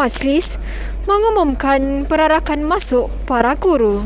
Majlis mengumumkan perarakan masuk para guru.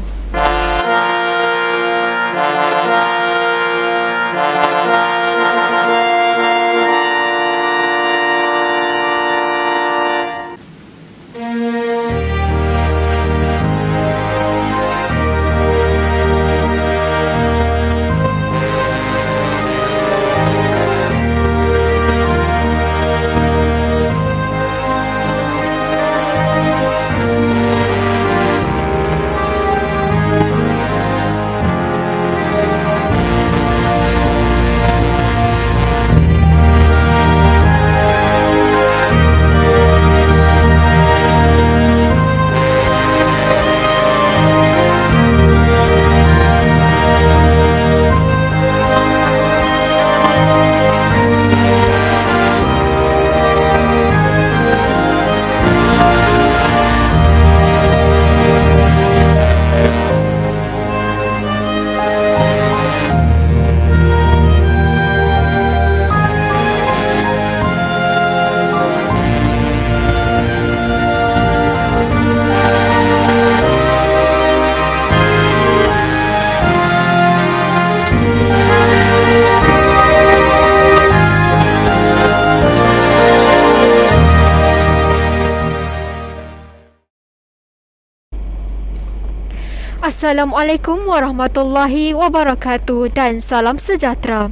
Assalamualaikum warahmatullahi wabarakatuh dan salam sejahtera.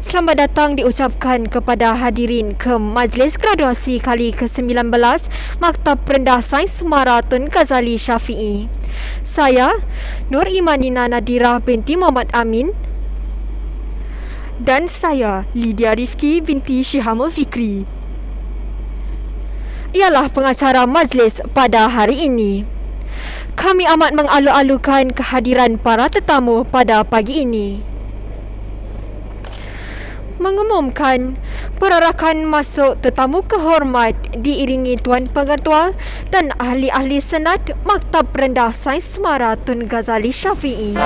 Selamat datang diucapkan kepada hadirin ke Majlis Graduasi kali ke-19 Maktab Rendah Sains Semara Tun Ghazali Syafi'i. Saya, Nur Imanina Nadira binti Muhammad Amin. Dan saya, Lydia Rifki binti Syihamul Fikri. Ialah pengacara majlis pada hari ini. Kami amat mengalu-alukan kehadiran para tetamu pada pagi ini. Mengumumkan perarakan masuk tetamu kehormat diiringi Tuan Pengetua dan ahli-ahli senat Maktab Rendah Sains Semara Tun Ghazali Syafi'i.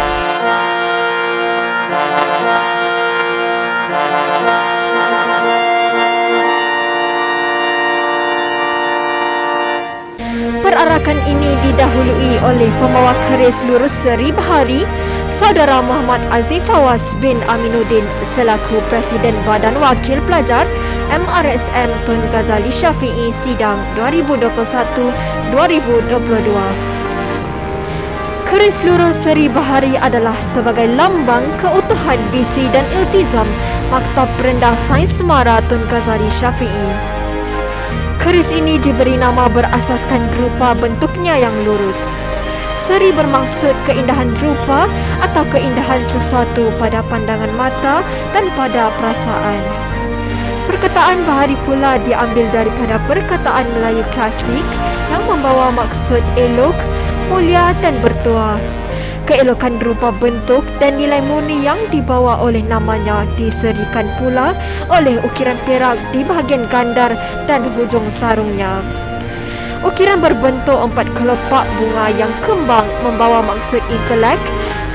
Perarakan ini didahului oleh pembawa keris lurus Seri Bahari, Saudara Muhammad Azim Fawaz bin Aminuddin selaku Presiden Badan Wakil Pelajar MRSM Tun Ghazali Syafi'i Sidang 2021-2022. Keris lurus Seri Bahari adalah sebagai lambang keutuhan visi dan iltizam Maktab Rendah Sains Semara Tun Ghazali Syafi'i. Keris ini diberi nama berasaskan rupa bentuknya yang lurus. Seri bermaksud keindahan rupa atau keindahan sesuatu pada pandangan mata dan pada perasaan. Perkataan Bahari pula diambil daripada perkataan Melayu klasik yang membawa maksud elok, mulia dan bertuah. Keelokan rupa bentuk dan nilai murni yang dibawa oleh namanya diserikan pula oleh ukiran perak di bahagian gandar dan hujung sarungnya. Ukiran berbentuk 4 kelopak bunga yang kembang membawa maksud intelek,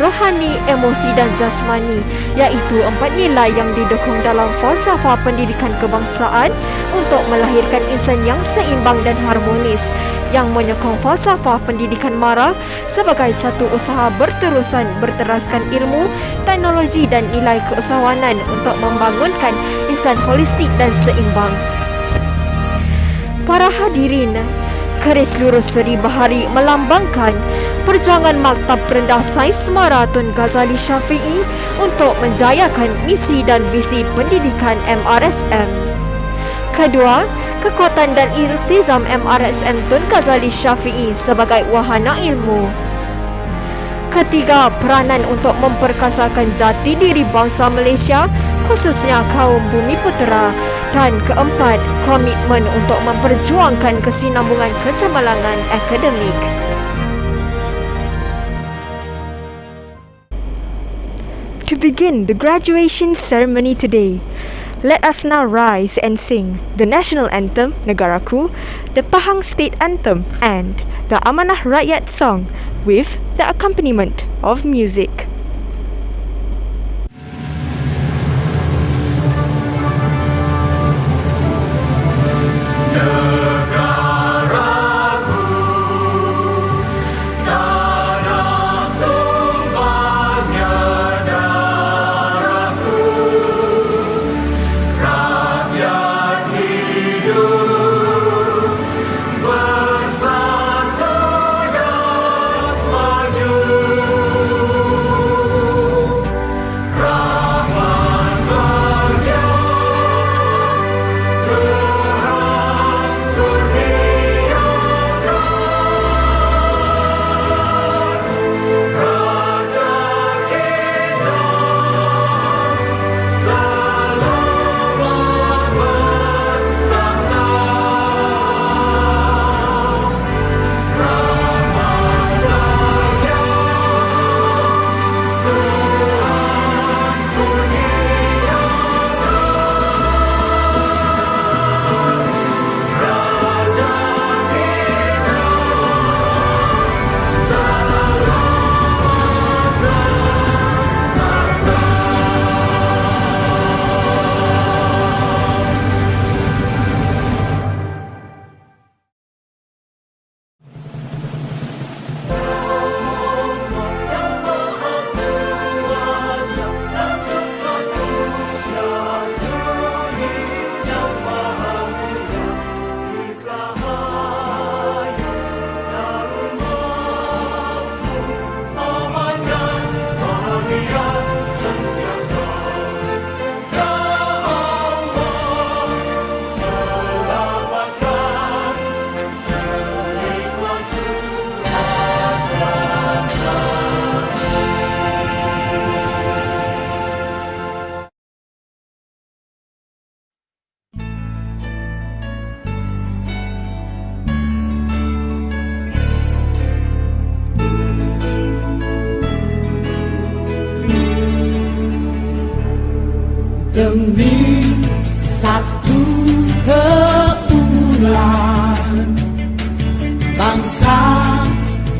rohani, emosi dan jasmani, iaitu 4 nilai yang didukung dalam falsafah pendidikan kebangsaan untuk melahirkan insan yang seimbang dan harmonis, yang menyokong falsafah pendidikan MARA sebagai satu usaha berterusan berteraskan ilmu, teknologi dan nilai keusahawanan untuk membangunkan insan holistik dan seimbang. Para hadirin, keris lurus Seri Bahari melambangkan perjuangan Maktab Rendah Sains Semara Tun Ghazali Syafi'i untuk menjayakan misi dan visi pendidikan MRSM. Kedua, kekuatan dan iltizam MRSM Tun Ghazali Syafi'i sebagai wahana ilmu. Ketiga, peranan untuk memperkasakan jati diri bangsa Malaysia, khususnya kaum Bumiputera. Dan keempat, komitmen untuk memperjuangkan kesinambungan kecemerlangan akademik. To begin the graduation ceremony today, let us now rise and sing the national anthem Negaraku, the Pahang State Anthem and the Amanah Rakyat song with the accompaniment of music. Negara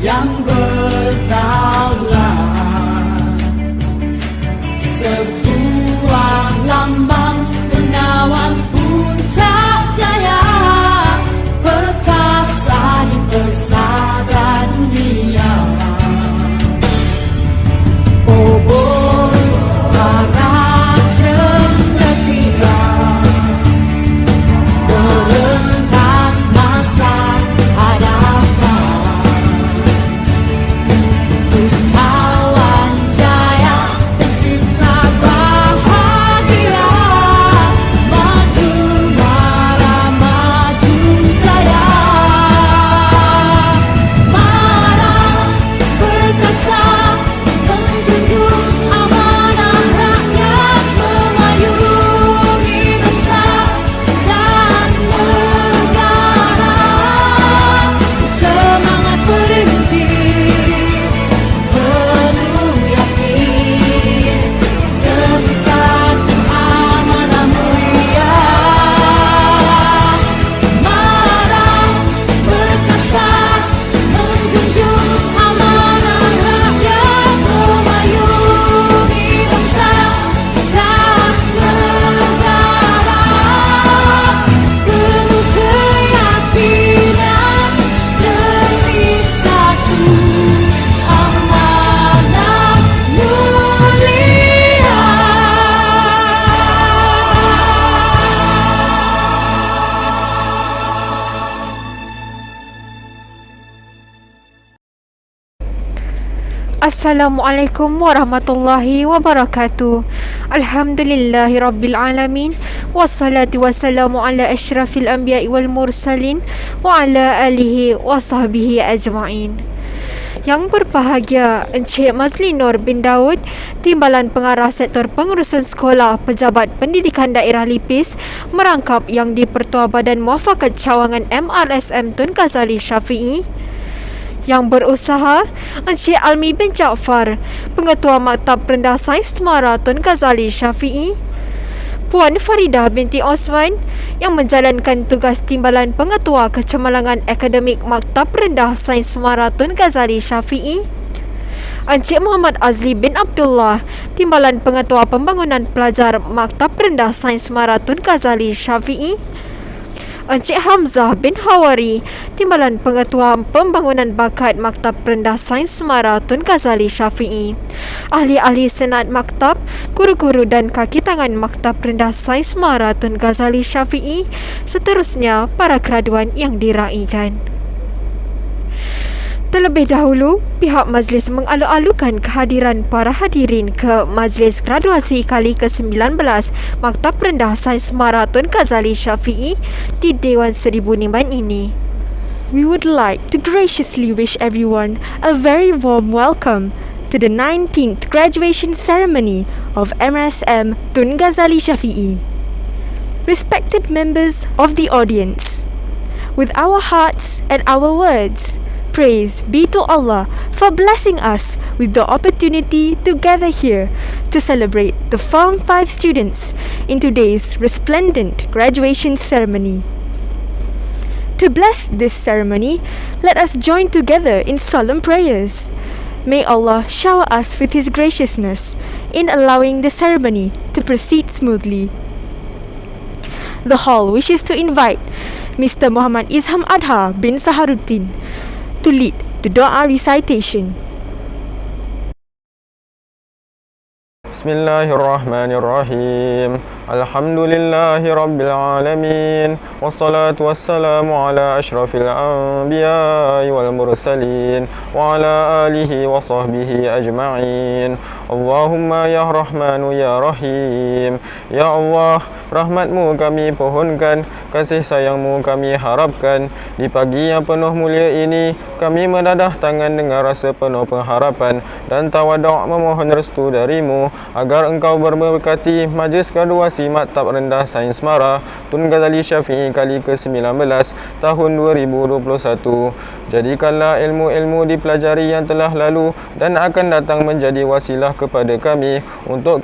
yang berdaulat, sebuah lambang menawan puncak jaya, perkasa di persada dunia. Obor para cendekia terengkas masa hadapan, usahawan jaya pencipta bahagia, maju mara maju jaya, mara perkasa menjunjung amanah rakyat, memayungi bangsa dan negara, semangat perintis penuh yakin demi satu amanah mulia, mara perkasa menjunjung amanah rakyat, memayungi bangsa dan negara, penuh keyakinan demi satu amanah mulia. Assalamualaikum warahmatullahi wabarakatuh. Alhamdulillahi rabbil alamin. Wassalatu wassalamu ala asyrafil anbiya'i wal mursalin wa ala alihi wa sahbihi ajma'in. Yang berbahagia Encik Mazli Nur bin Daud, Timbalan Pengarah Sektor Pengurusan Sekolah Pejabat Pendidikan Daerah Lipis, merangkap yang di-Pertua Badan Muafakat Cawangan MRSM Tun Ghazali Syafi'i. Yang berusaha Encik Almi bin Jaafar, Pengetua Maktab Rendah Sains Semara Tun Ghazali Syafi'i. Puan Faridah binti Osman, yang menjalankan tugas Timbalan Pengetua Kecemerlangan Akademik Maktab Rendah Sains Semara Tun Ghazali Syafi'i. Encik Muhammad Azli bin Abdullah, Timbalan Pengetua Pembangunan Pelajar Maktab Rendah Sains Semara Tun Ghazali Syafi'i. Encik Hamzah bin Hawari, Timbalan Pengetua Pembangunan Bakat Maktab Rendah Sains Semara Tun Ghazali Syafi'i. Ahli-ahli Senat Maktab, guru-guru dan kaki tangan Maktab Rendah Sains Semara Tun Ghazali Syafi'i, seterusnya para graduan yang diraikan. Terlebih dahulu, pihak majlis mengalu-alukan kehadiran para hadirin ke Majlis Graduasi kali ke-19 Maktab Rendah Sains Semara Tun Ghazali Syafi'i di Dewan Seribu Nimban ini. We would like to graciously wish everyone a very warm welcome to the 19th graduation ceremony of MRSM Tun Ghazali Syafi'i. Respected members of the audience, with our hearts and our words, praise be to Allah for blessing us with the opportunity to gather here to celebrate the Form 5 students in today's resplendent graduation ceremony. To bless this ceremony, let us join together in solemn prayers. May Allah shower us with His graciousness in allowing the ceremony to proceed smoothly. The hall wishes to invite Mr. Muhammad Izham Adha bin Saharuddin to lead the Doa recitation. Bismillahirrahmanirrahim. Alhamdulillahi rabbil alamin. Wassalatu wassalamu ala asyrafil anbiya'i wal mursalin wa ala alihi wa sahbihi ajma'in. Allahumma ya Rahmanu ya Rahim. Ya Allah, rahmatmu kami pohonkan, kasih sayangmu kami harapkan. Di pagi yang penuh mulia ini, kami mendadah tangan dengan rasa penuh pengharapan dan tawaduk memohon restu darimu agar engkau berberkati Majlis Graduasi Maktab Rendah Sains Semara Tun Ghazali Syafi'i kali ke-19 tahun 2021. Jadikanlah ilmu-ilmu dipelajari yang telah lalu dan akan datang menjadi wasilah kepada kami untuk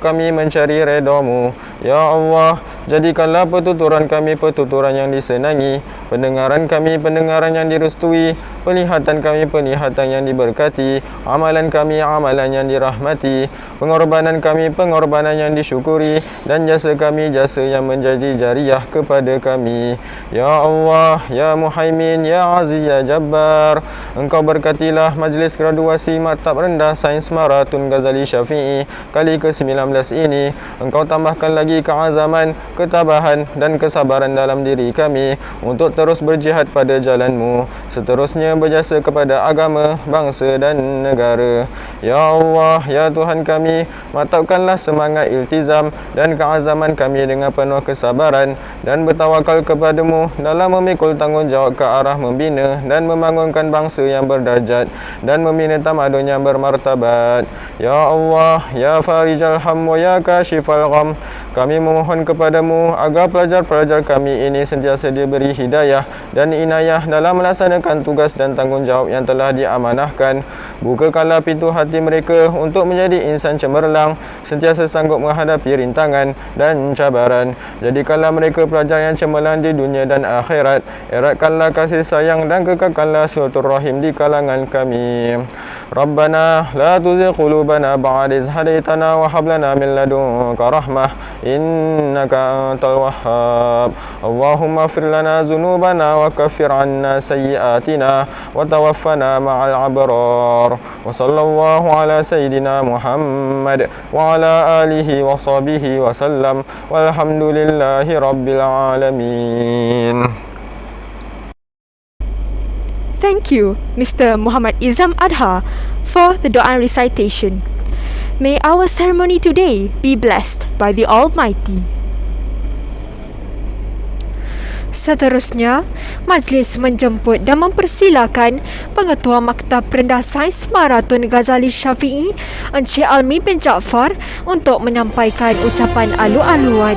kami mencari redha-Mu. Ya Allah, Jadikanlah pertuturan kami pertuturan yang disenangi, pendengaran kami pendengaran yang direstui, penglihatan kami penglihatan yang diberkati, amalan kami amalan yang dirahmati, pengorbanan kami pengorbanan yang disyukuri, dan jasa kami jasa yang menjadi jariah kepada kami. Ya Allah, Ya Muhaimin, Ya Aziz, Ya Jabbar, Engkau berkatilah majlis graduasi Maktab Rendah Sains Maratun Ghazali Syafi'i kali ke-19 ini. Engkau tambahkan lagi keazaman, ketabahan dan kesabaran dalam diri kami untuk terus berjihad pada jalan-Mu, seterusnya berjasa kepada agama, bangsa dan negara. Ya Allah, Ya Tuhan kami, mantapkanlah semangat iltizam dan keazaman kami dengan penuh kesabaran dan bertawakal kepada-Mu dalam memikul tanggungjawab ke arah membina dan membangunkan bangsa yang berdarjat dan membina tamadun yang bermartabat. Ya Allah, Ya Farijal Ham wa Ya Kashifal Gham, kami memohon kepada-Mu agar pelajar-pelajar kami ini sentiasa diberi hidayah dan inayah dalam melaksanakan tugas dan tanggungjawab yang telah diamanahkan. Bukakanlah pintu hati mereka untuk menjadi insan cemerlang, sentiasa sanggup menghadapi rintangan dan cabaran. Jadikanlah mereka pelajar yang cemerlang di dunia dan akhirat. Eratkanlah kasih sayang dan kekalkanlah silaturahim di kalangan kami. Rabbana la tuzigh qulubana ba'da idh hadaitana wa hab lana min ladunka rahmah innaka antal wahhab. Allahumma ighfir lana dhunubana wa kaffir 'anna sayyi'atina wa tawaffana ma'al abrar. Wa sallallahu ala sayyidina Muhammad wa ala alihi wa sahbihi wa sallam walhamdulillahi rabbil alamin. Thank you, Mr. Muhammad Izam Adha, for the Doa recitation. May our ceremony today be blessed by the Almighty. Seterusnya, majlis menjemput dan mempersilakan Pengetua Maktab Rendah Sains Maratun Ghazali Syafi'i, Encik Almi bin Jaafar, untuk menyampaikan ucapan alu-aluan.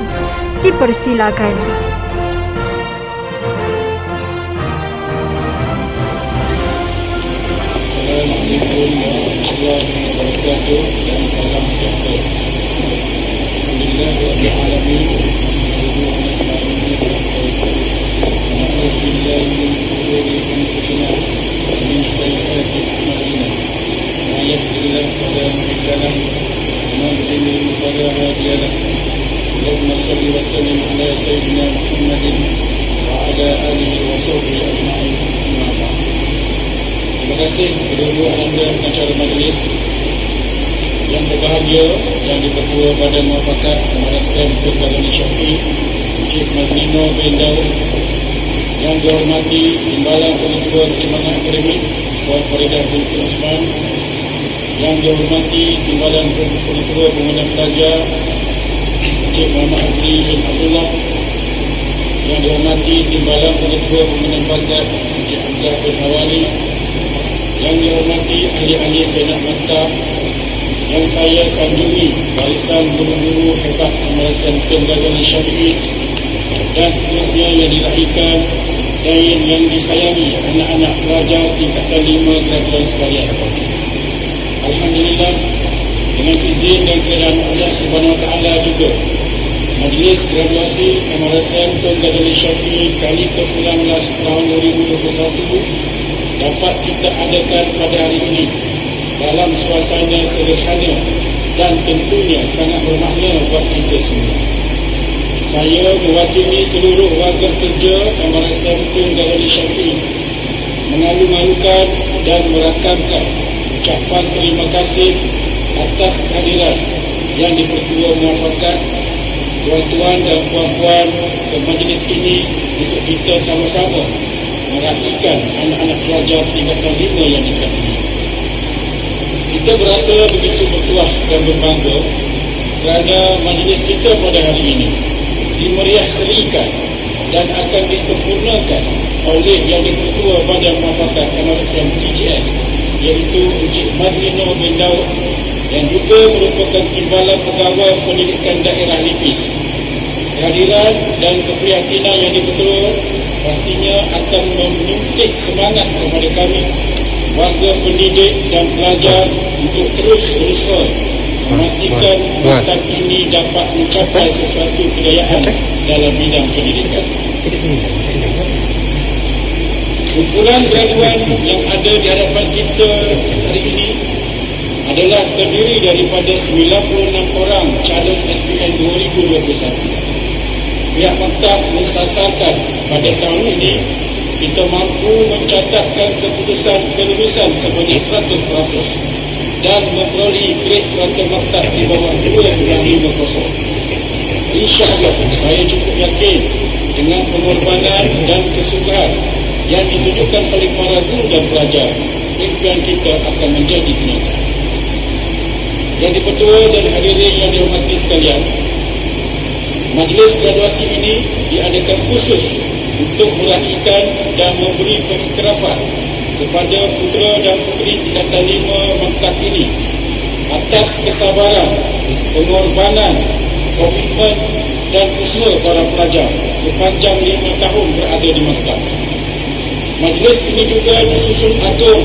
Dipersilakan. Assalamualaikum warahmatullahi wabarakatuh dan salam sejahtera. Alhamdulillah rabbil alamin. Alhamdulillah min shururi anfusina wa min sayyiati a'malina. May yahdihillahu fala mudilla lahu wa man yudlil fala hadiya lahu. Allahumma shalli wa sallim ala sayyidina Muhammadin wa ala alihi wa sahbihi ajma'in. Terima kasih kedua-dua anda pengacara majlis yang berbahagia, yang di-Ketua Badan Muafakat Amarat Center Ghazali Syafi'i Encik Mazlino bin Daud, yang dihormati Timbalan Ketua Perkembangan Akademik Puan Faridah binti Osman, yang dihormati Timbalan Ketua Pemenang Pelajar Encik Muhammad Azli bin Abdullah, yang dihormati Timbalan Ketua Pemenang Pelajar Encik Hamzah bin Hawali, yang dihormati ahli-ahli senat maktab yang saya sanjungi, barisan guru-guru hebat Amarat Center Ghazali Syafi'i, dan seterusnya yang dilahirkan dan yang disayangi anak-anak pelajar tingkatan 5 graduan sekalian. Alhamdulillah, dengan izin dan keredaan Allah Subhanahu Wa Taala juga, majlis graduasi Amarat Center Ghazali Syafi'i kali ke-19 tahun 2021 dapat kita adakan pada hari ini dalam suasana sederhana dan tentunya sangat bermakna buat kita semua. Saya mewakili seluruh warga kerja Amarat Center Ghazali Syafi'i mengalu-alukan dan merakamkan ucapan terima kasih atas kehadiran yang di-Pertua Muafakat tuan-tuan dan puan-puan ke majlis ini untuk kita sama-sama meraihkan anak-anak pelajar tingkatan 5 yang dikasihi. Kita berasa begitu bertuah dan berbangga kerana majlis kita pada hari ini dimeriah serikan dan akan disempurnakan oleh yang di-Ketua Badan Muafakat Amarat TGS, iaitu Encik Mazlino bin Daud, yang juga merupakan timbalan pegawai pendidikan daerah Lipis. Kehadiran dan keprihatinan yang di-Ketua pastinya akan menyuntik semangat kepada kami, warga pendidik dan pelajar, untuk terus berusaha memastikan maktab ini dapat mencapai sesuatu kejayaan dalam bidang pendidikan. Kumpulan graduan yang ada di hadapan kita hari ini adalah terdiri daripada 96 orang calon SPM 2021. Pihak maktab mensasarkan pada tahun ini kita mampu mencatatkan keputusan kelulusan sebanyak 100% dan memperolehi grade perantar maktab di bawah 2.50. InsyaAllah saya cukup yakin dengan pengorbanan dan kesungguhan yang ditunjukkan oleh para guru dan pelajar, impian kita akan menjadi kenyataan. Yang di-Pertua dan hadirin yang dihormati sekalian, majlis graduasi ini diadakan khusus untuk meraihkan dan memberi pengiktirafan kepada putera dan puteri tingkatan 5 maktab ini atas kesabaran, pengorbanan, komitmen dan usaha para pelajar sepanjang 5 tahun berada di maktab. Majlis ini juga disusun atur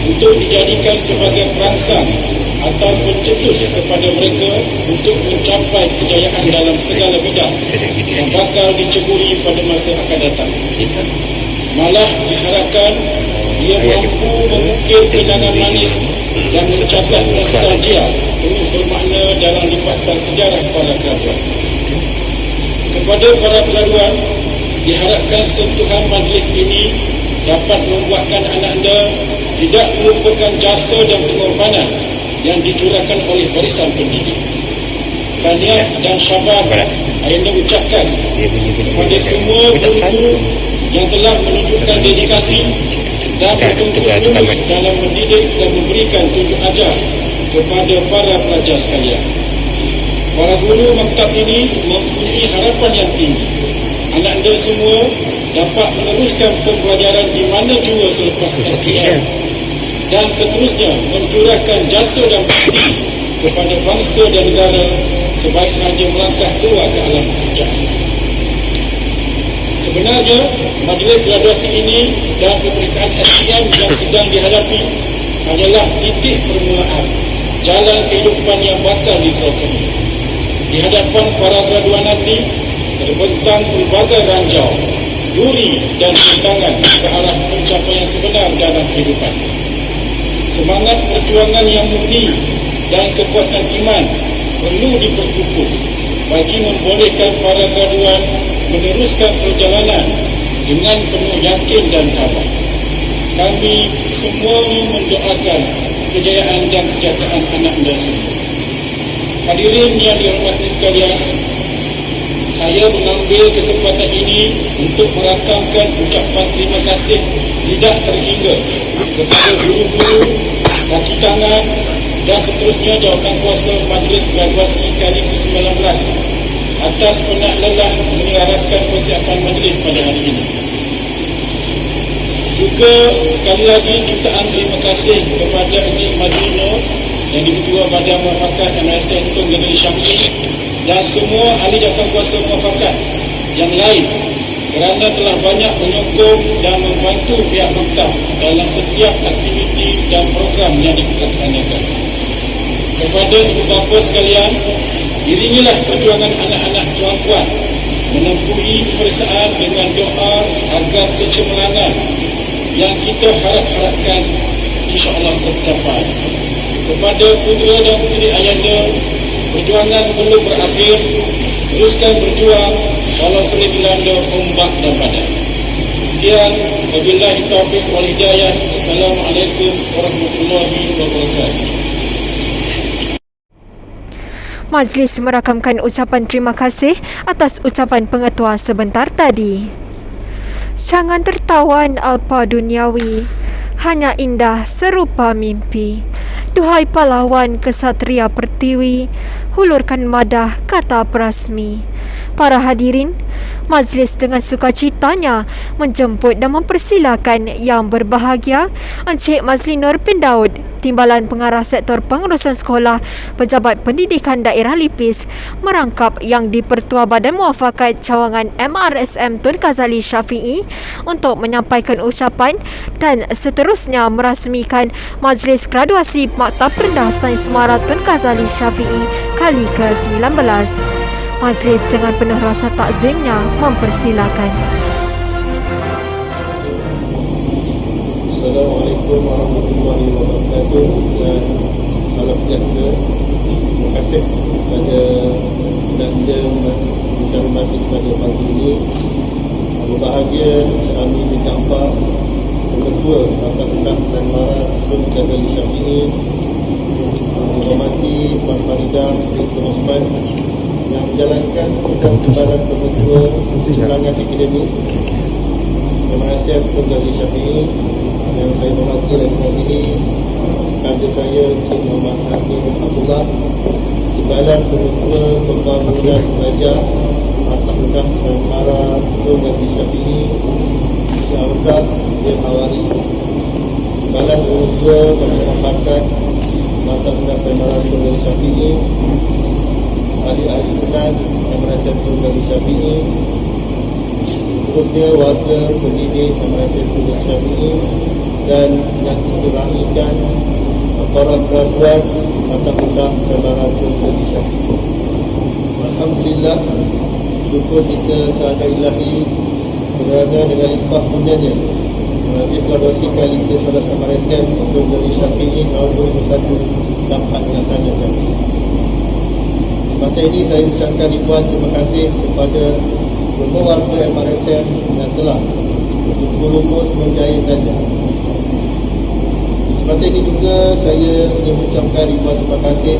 untuk dijadikan sebagai perangsang atau pencetus kepada mereka untuk mencapai kejayaan dalam segala bidang yang bakal diceburi pada masa akan datang. Malah diharapkan ia mampu mengukir kenangan manis dan mencatat nostalgia penuh bermakna dalam lipatan sejarah para graduan. Kepada para graduan, diharapkan sentuhan majlis ini dapat membuatkan anak anda tidak melupakan jasa dan pengorbanan yang dicurahkan oleh barisan pendidik. Tahniah dan syabas ayanda ucapkan kepada semua guru yang telah menunjukkan dedikasi dan bertungkus lulus dalam mendidik dan memberikan tunjuk ajar kepada para pelajar sekalian. Para guru maktab ini mempunyai harapan yang tinggi anak anda semua dapat meneruskan pembelajaran di mana jua selepas SPM dan seterusnya mencurahkan jasa dan bakti kepada bangsa dan negara sebaik sahaja melangkah keluar ke alam pekerjaan. Sebenarnya, majlis graduasi ini dan pemeriksaan SPM yang sedang dihadapi hanyalah titik permulaan jalan kehidupan yang bakal diteruskan. Di hadapan para graduan nanti terbentang pelbagai ranjau, duri dan rintangan ke arah pencapaian sebenar dalam kehidupan. Semangat perjuangan yang murni dan kekuatan iman perlu diperkukuh bagi membolehkan para graduan meneruskan perjalanan dengan penuh yakin dan tabah. Kami semuanya mendoakan kejayaan dan kesejahteraan anak anda semua. Hadirin yang dihormati sekalian, saya mengambil kesempatan ini untuk merakamkan ucapan terima kasih tidak terhingga kepada guru-guru, kaki tangan dan seterusnya jawatan kuasa majlis graduasi kali ke-19 atas penat lelah menyelaraskan persiapan majlis pada hari ini. Juga sekali lagi jutaan terima kasih kepada Encik Mazlino yang di-Ketua Badan Muafakat MSN Tun Ghazali Syafi'i dan semua ahli jawatankuasa muafakat yang lain kerana telah banyak menyokong dan membantu pihak maktab dalam setiap aktiviti dan program yang dilaksanakan. Kepada ibu bapa sekalian, iringilah perjuangan anak-anak tuan-tuan menempuhi peperiksaan dengan doa agar kecemerlangan yang kita harapkan insya-Allah tercapai. Kepada putera dan puteri ayanda, perjuangan belum berakhir. Teruskan berjuang walau sering dilanda ombak dan badai. Sekian, wabillahi taufiq wal hidayah. Assalamualaikum warahmatullahi wabarakatuh. Majlis merakamkan ucapan terima kasih atas ucapan pengetua sebentar tadi. Jangan tertawan alpa duniawi, hanya indah serupa mimpi. Duhai pahlawan kesatria pertiwi, hulurkan madah kata prasmi. Para hadirin, majlis dengan sukacitanya menjemput dan mempersilakan yang berbahagia Encik Mazli Nur bin Daud, Timbalan Pengarah Sektor Pengurusan Sekolah Pejabat Pendidikan Daerah Lipis, merangkap yang di-Pertua Badan Muafakat Cawangan MRSM Tun Ghazali Syafi'i untuk menyampaikan ucapan dan seterusnya merasmikan Majlis Graduasi Maktab Rendah Sains Semara Tun Ghazali Syafi'i kali ke-19. Majlis dengan penuh rasa takzimnya mempersilakan. Assalamualaikum warahmatullahi wabarakatuh dan salam sejahtera. Terima kasih kepada Anda yang hormati kepada pagi ini. Berbahagia Encik Amir bin Jaafar, Ketua Maktab Rendah Sains Semara Tun Ghazali Syafi'i, menghormati Puan Faridah bin Osman yang menjalankan tugas Timbalan Pengetua Ulangan Akademik MRSM Tun Ghazali Syafi'i, yang saya hormati dan mengasihi kader saya Encik Muhammad Hakim Abdullah, Timbalan Pengetua Pembangunan Pelajar Maktab Rendah Sains Semara Tun Ghazali Syafi'i, Encik Arzak bin Hawari, Timbalan Pengetua Penempatan Maktab Rendah Sains Semara Tun Ghazali Syafi'i, ahli-ahli senat MRSM Tun Ghazali Syafi'i, terusnya warga pendidik MRSM Tun Ghazali Syafi'i, dan yang kita rahmikan para graduan Maktab Rendah Sains Semara Tun Ghazali Syafi'i. Alhamdulillah, syukur kita kepada Ilahi kerana dengan limpah punyanya Majlis Graduasi kali ke-11 MRSM Tun Ghazali Syafi'i tahun 2021 dapat dilaksanakan. Semasa ini saya ucapkan ribuan terima kasih kepada semua warga MRSM yang telah berumus menjayakannya. Semasa ini juga saya ingin mengucapkan ribuan terima kasih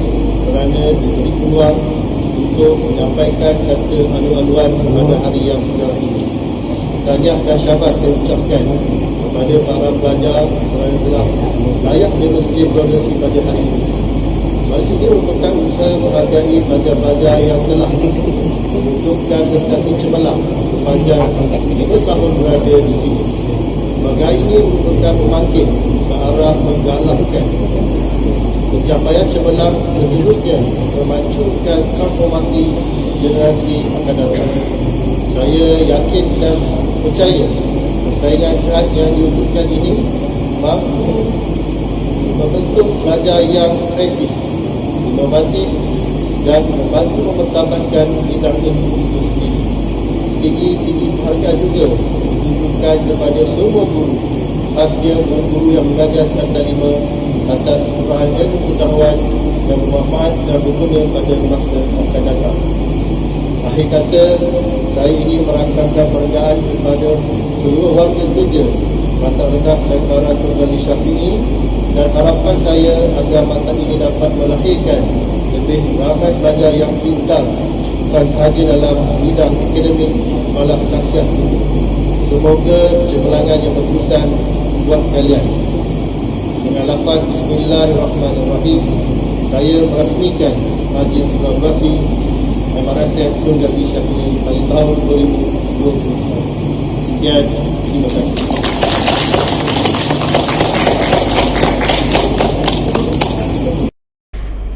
kerana diberi peluang untuk menyampaikan kata alu-aluan pada hari yang sekarang ini. Tahniah dan syabas saya ucapkan kepada para pelajar kerana telah layak Universiti Graduasi pada hari ini. Majlis ini merupakan usaha menghargai pelajar-pelajar yang telah menunjukkan prestasi cemerlang sepanjang 5 tahun berada di sini. Sebagai ini merupakan pembangkit ke arah menggalakkan pencapaian cemerlang seterusnya, memacukan transformasi generasi akan datang. Saya yakin dan percaya persaingan sehat yang diwujudkan ini mampu membentuk pelajar yang kreatif, inovatif dan membantu mempertahankan bidang ilmu itu sendiri. Setinggi-tinggi penghargaan juga ditujukan kepada semua guru, khasnya guru-guru yang mengajar tata lima atas curahan ilmu pengetahuan yang bermanfaat dan berguna pada masa akan datang. Akhir kata, saya ingin merakamkan penghargaan kepada seluruh warga kerja Maktab Rendah Sains Semara Tun Ghazali Syafi'i, dan harapan saya agar maktab ini dapat melahirkan lebih ramai pelajar yang pintar, bukan sahaja dalam bidang akademik malah sasiah. Semoga cemerlangan yang berterusan buat kalian. Dengan lafaz Bismillahirrahmanirrahim, saya merasmikan Majlis Graduasi MRSM Tun Ghazali Syafi'i pada tahun 2021. Sekian, terima kasih.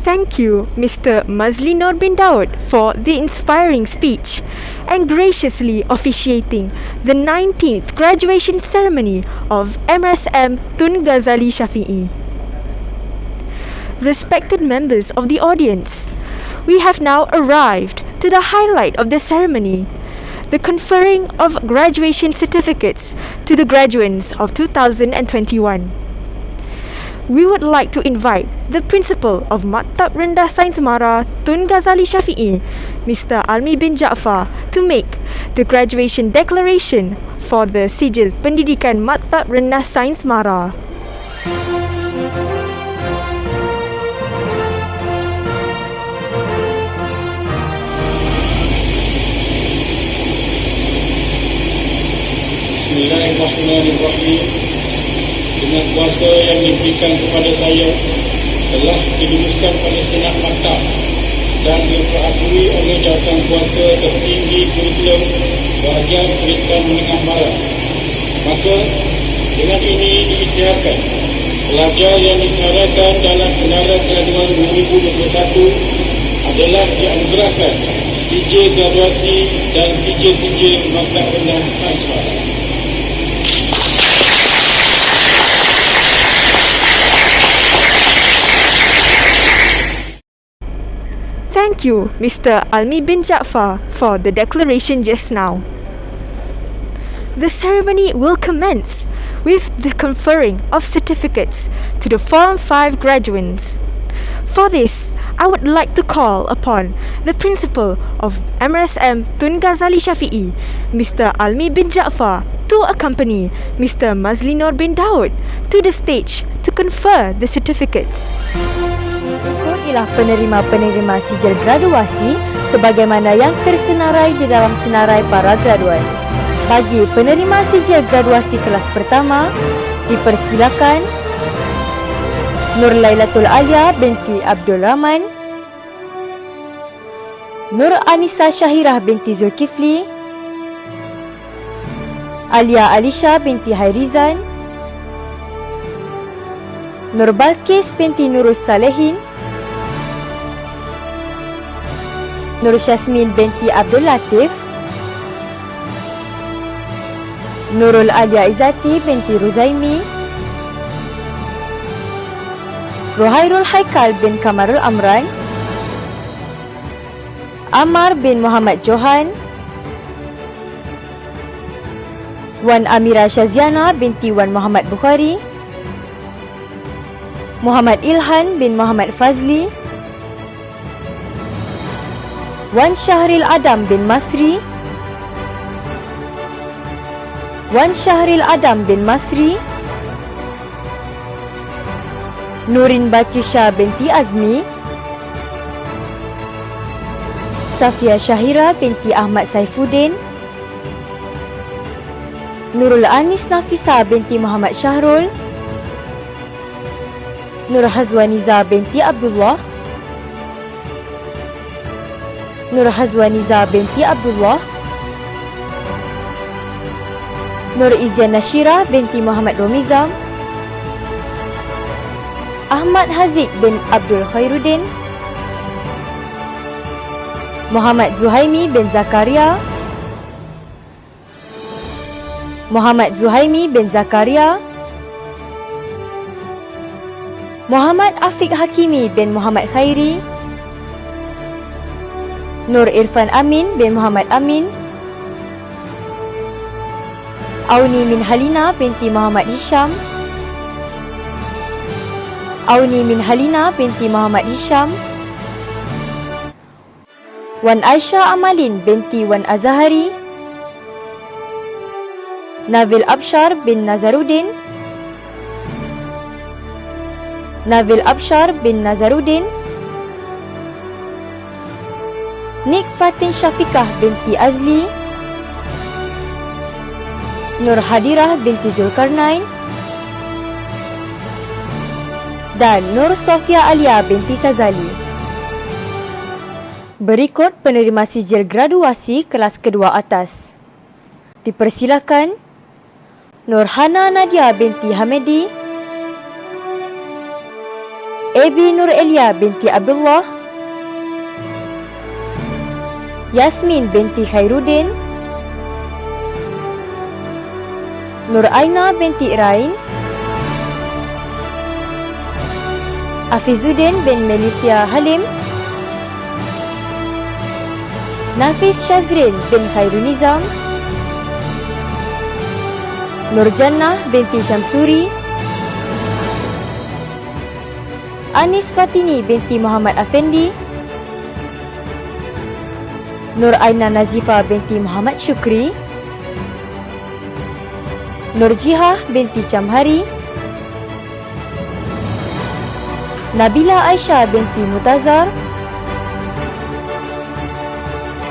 Thank you, Mr. Mazli Nur bin Daud, for the inspiring speech and graciously officiating the 19th graduation ceremony of MRSM Tun Ghazali Syafi'i. Respected members of the audience, we have now arrived to the highlight of the ceremony, the conferring of graduation certificates to the graduates of 2021. We would like to invite the Principal of Maktab Rendah Sains Semara Tun Ghazali Syafi'i, Mr. Almi bin Jaafar, to make the graduation declaration for the Sijil Pendidikan Maktab Rendah Sains Semara. Bismillahirrahmanirrahim. Dengan kuasa yang diberikan kepada saya, telah diluluskan pada Senat Maktab dan diperakui oleh jawatan kuasa tertinggi kurikulum bahagian pendidikan menengah barat. Maka dengan ini diisytiharkan pelajar yang disenaraikan dalam Senara Graduan 2021 adalah dianugerahkan CJ Graduasi dan CJ Maktab Rendah Sains Barat. Thank you, Mr. Almi bin Jaafar, for the declaration just now. The ceremony will commence with the conferring of certificates to the Form 5 graduates. For this, I would like to call upon the Principal of MRSM Tun Ghazali Shafi'i, Mr. Almi bin Jaafar, to accompany Mr. Mazlinur bin Daud to the stage to confer the certificates. Ikutilah penerima-penerima sijil graduasi sebagaimana yang tersenarai di dalam senarai para graduan. Bagi penerima sijil graduasi kelas pertama, dipersilakan Nur Lailatul Alia binti Abdul Rahman, Nur Anissa Syahirah binti Zulkifli, Alia Alisha binti Hairizan, Nur Balkis binti Nurus Salehin, Nur Syasmin binti Abdul Latif, Nurul Alia Izzati binti Ruzaimi, Rohairul Haikal bin Kamarul Amran, Amar bin Muhammad Johan, Wan Amira Syaziana binti Wan Muhammad Bukhari, Muhammad Ilhan bin Muhammad Fazli, Wan Syahril Adam bin Masri, Wan Syahril Adam bin Masri, Nurin Batisha binti Azmi, Safia Syahira binti Ahmad Saifuddin, Nurul Anis Nafisa binti Muhammad Syahrul, Nur Hazwaniza binti Abdullah, Nur Hazwaniza binti Abdullah, Nur Izyan Nashira binti Muhammad Romizam, Ahmad Haziq bin Abdul Khairuddin, Muhammad Zuhaimi bin Zakaria, Muhammad Zuhaimi bin Zakaria, Muhammad Afiq Hakimi bin Muhammad Khairi, Nur Irfan Amin bin Muhammad Amin, Auni min Halina binti Muhammad Hisham, Auni min Halina binti Muhammad Hisham, Wan Aisyah Amalin binti Wan Azahari, Nabil Abshar bin Nazaruddin, Nabil Abshar bin Nazaruddin, Nik Fatin Syafiqah binti Azli, Nur Hadirah binti Zulkarnain, dan Nur Sofia Alia binti Sazali. Berikut penerima sijil graduasi kelas kedua atas. Dipersilakan Nurhana Nadia binti Hamidi, Ebi Nur Elia binti Abdullah, Yasmin binti Khairuddin, Nur Aina binti Irain, Afizuddin bin Melisia Halim, Nafis Shazrin bin Khairunizam, Nur Jannah binti Syamsuri, Anis Fatini binti Muhammad Afendi, Nur Aina Nazifa binti Muhammad Syukri, Nur Jihah binti Camhari, Nabila Aisyah binti Mutazar,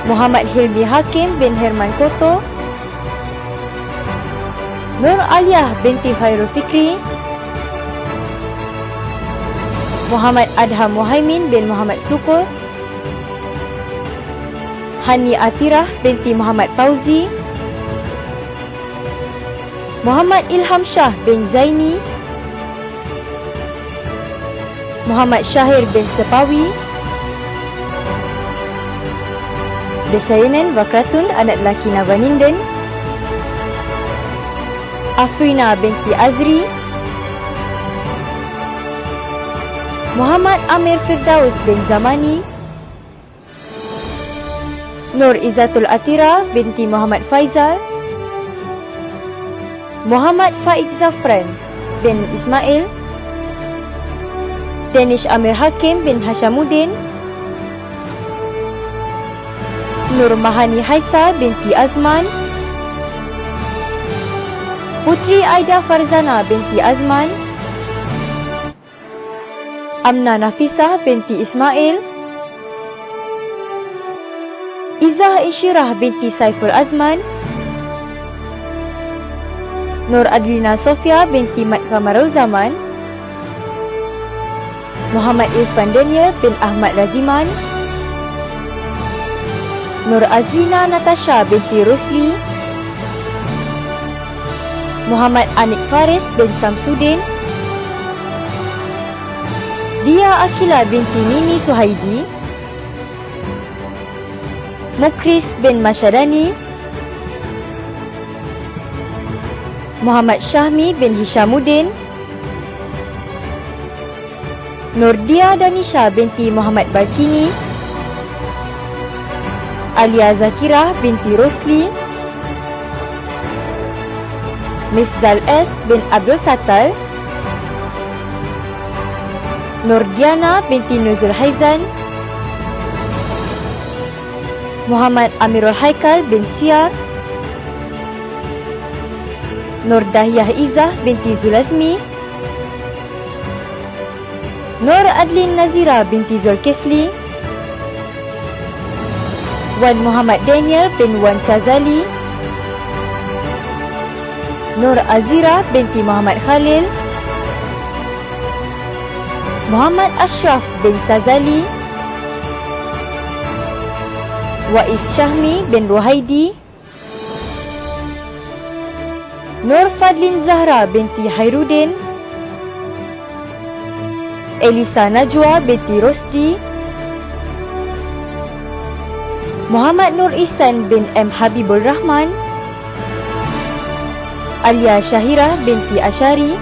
Muhammad Hilmi Hakim bin Herman Koto, Nur Aliyah binti Khairul Fikri, Muhammad Adham Muhaimin bin Muhammad Sukur, Hani Atirah binti Muhammad Fauzi, Muhammad Ilham Shah bin Zaini, Muhammad Syahir bin Sepawi, Desyayanan Wakratun anak lelaki Navaninden, Afrina binti Azri, Muhammad Amir Firdaus bin Zamani, Nur Izzatul Atira binti Muhammad Faizal, Muhammad Faik Zafran bin Ismail, Danish Amir Hakim bin Hashamuddin, Nur Mahani Haisa binti Azman, Putri Aida Farzana binti Azman, Amna Nafisah binti Ismail, Izzah Isyirah binti Saiful Azman, Nur Adlina Sofia binti Mat Kamarul Zaman, Muhammad Irfan Daniel bin Ahmad Raziman, Nur Azlina Natasha binti Rusli, Muhammad Anik Faris bin Samsudin, Dia Akila binti Nini Suhaidi, Mukris bin Masyadani, Muhammad Syahmi bin Hishamuddin, Nurdia Danisha binti Muhammad Barkini, Alia Zakirah binti Rosli, Mifzal S bin Abdul Sattar, Nurdiana binti Nuzul Haizan, Muhammad Amirul Haikal bin Siar, Nur Dahiyah Izzah binti Zulazmi, Nur Adlin Nazira binti Zulkifli, Wan Muhammad Daniel bin Wan Sazali, Nur Azira binti Muhammad Khalil, Muhammad Ashraf bin Sazali, Waiz Syahmi bin Ruhaidi, Nur Fadlin Zahra binti Hairudin, Elisa Najwa binti Rosdi, Muhammad Nur Ihsan bin M. Habibur Rahman, Alia Syahirah binti Asyari,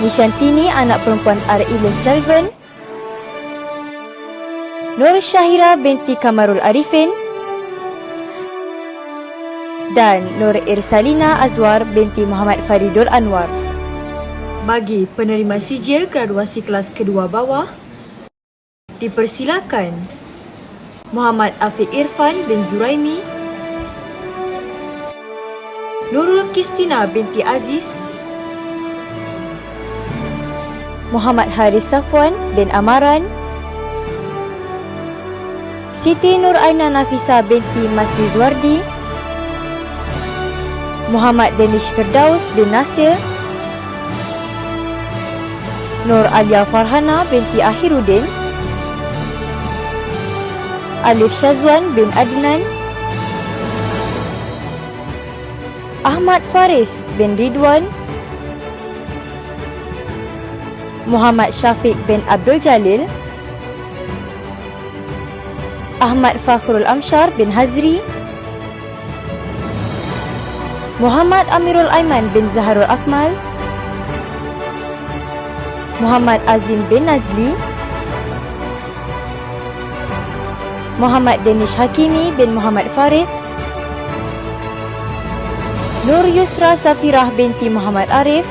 Nishantini anak perempuan Arilin Selvan, Nur Syahira binti Kamarul Arifin, dan Nur Irsalina Azwar binti Muhammad Faridul Anwar. Bagi penerima sijil graduasi kelas kedua bawah, dipersilakan Muhammad Afiq Irfan bin Zuraimi, Nurul Kistina binti Aziz, Muhammad Haris Safwan bin Amaran, Siti Nur Aina Nafisa binti Masli Wardi, Muhammad Danish Firdaus bin Nasir, Nur Alia Farhana binti Ahiruddin, Alif Syazwan bin Adnan, Ahmad Faris bin Ridwan, Muhammad Syafiq bin Abdul Jalil, Ahmad Fakhrul Amsyar bin Hazri, Muhammad Amirul Aiman bin Zaharul Akmal, Muhammad Azim bin Nazli, Muhammad Danish Hakimi bin Muhammad Farid, Nur Yusra Safirah binti Muhammad Arif,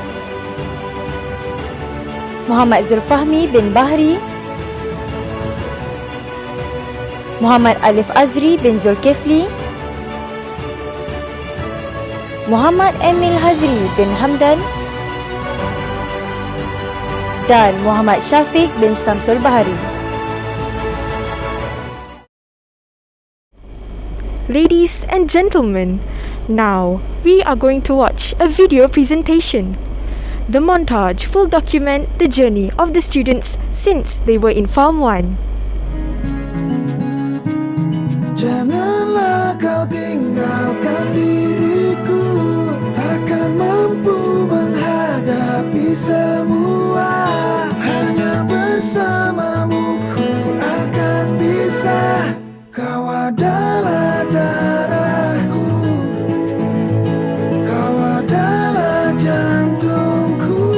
Muhammad Zulfahmi bin Bahri, Muhammad Alif Azri bin Zulkifli, Muhammad Emil Hazri bin Hamdan, dan Muhammad Syafiq bin Samsul Bahari. Ladies and gentlemen, now we are going to watch a video presentation. The montage will document the journey of the students since they were in Form 1. Janganlah kau tinggalkan diriku, takkan mampu menghadapi semua. Hanya bersamamu ku akan bisa. Kau adalah darahku, kau adalah jantungku,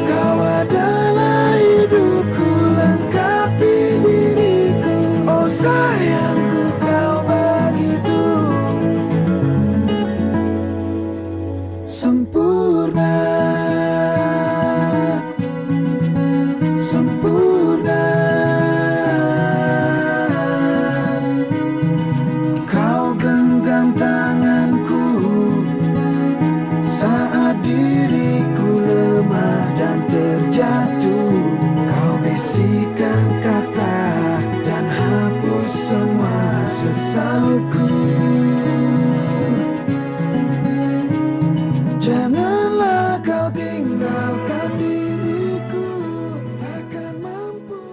kau adalah hidupku, lengkapi diriku. Oh sayangku, kau begitu sempurna, sempurna. Kau genggam tanganku saat diriku lemah dan terjatuh. Kau bisikkan kata dan hapus semua sesalku. Janganlah kau tinggalkan diriku, takkan mampu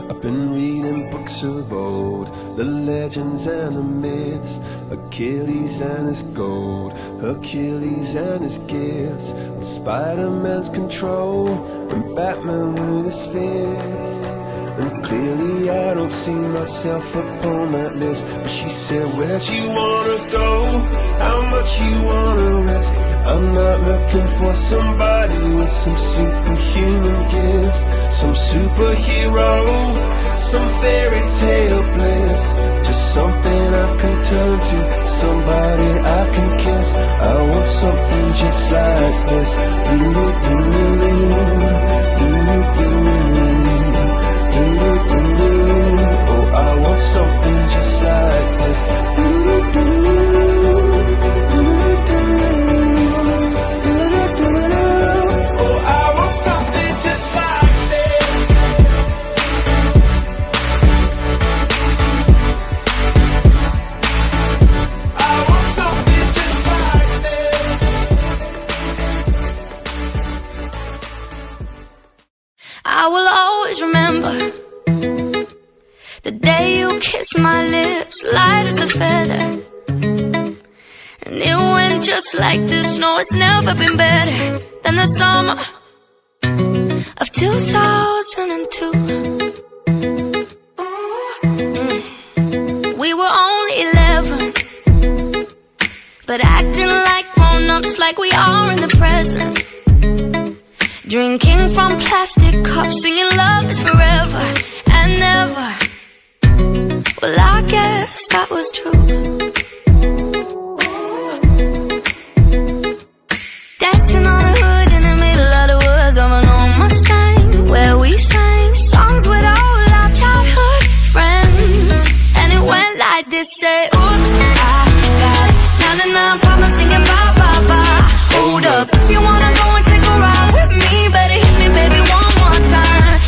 I've been reading books of old, the legends and the myths, Achilles and his gold, Hercules and his gifts, and Spider-Man's control, and Batman with his fists. And clearly I don't see myself upon that list. But she said, where'd you wanna go? How much you wanna risk? I'm not looking for somebody with some superhuman gifts, some superhero, some fairy tale bliss. Just something I can turn to, somebody I can kiss. I want something just like this. Oh, I want something just like this. Oh, I want something just like this. I want something just like this. I will always remember the day you kissed my lips, light as a feather. And it went just like this. No, it's never been better than the summer of 2002. We were only 11, but acting like grown-ups, like we are in the present. Drinking from plastic cups, singing love is forever and never. Well, I guess that was true. Dancing on the hood in the middle of the woods of an old Mustang, where we sang songs with all our childhood friends. And it went like this, say, oops, I got 99 problems singing bye, bye, bye. Hold up, if you wanna go and take a ride with me, better hit me, baby, one more time.